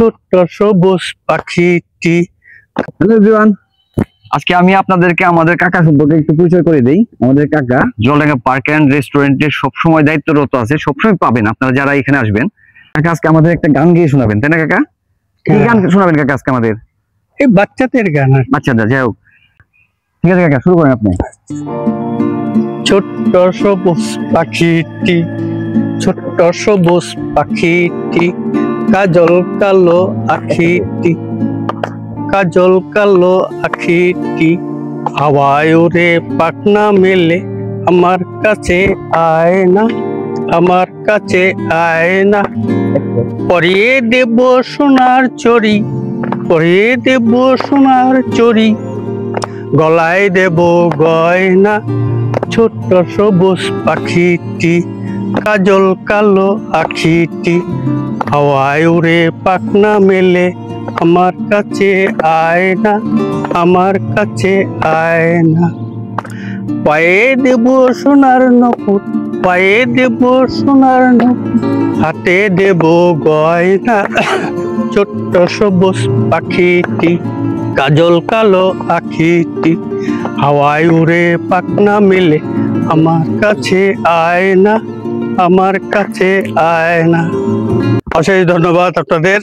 ছোট্ট সবুজ পাখিটি। হ্যালো এভরিওয়ান, আজকে আমি আপনাদেরকে আমাদের কাকা সম্পর্কে একটু পরিচয় করে দেই। আমাদের কাকা জলডাঙ্গা পার্ক এন্ড রেস্টুরেন্টে সবসময় দায়িত্বরত আছে, সবসময় পাবেন আপনারা যারা এখানে আসবেন। কাকা আজকে আমাদের একটা গান গিয়ে শোনাবেন, তাই না কাকা? কি গান শোনাবেন কাকা আজকে আমাদের? এই বাচ্চাদের গান। বাচ্চাদের, যাই হোক, ঠিক আছে কাকা, শুরু করেন আপনি। ছোট্ট সবুজ পাখিটি, ছোট্ট সবুজ পাখিটি, কাজল কালো আখিটি, কাজল কালো আখিটি, হাওয়ায় উড়ে পাখনা মেলে আমার কাছে আয় না, আমার কাছে আয় না। পরিয়ে দেব সোনার চড়ি, পরিয়ে দেব সোনার চড়ি, গলায় দেব গয়না। ছোট্ট সবুজ পাখিটি, কাজল কালো আখিটি, হাওয়ায় উড়ে পাখনা মেলে আমার কাছে আয় না, আমার কাছে আয় না। পায়ে দেব সোনার নপুর, পায়ে দেব সোনার নপুর, হাতে দেব গয়না। ছোট্ট সবুজ পাখিটি, কাজল কালো আখিটি, হাওয়ায় উড়ে পাখনা মেলে আমার কাছে আয় না, আমার কাছে আয় না। অশেষ ধন্যবাদ আপনাদের।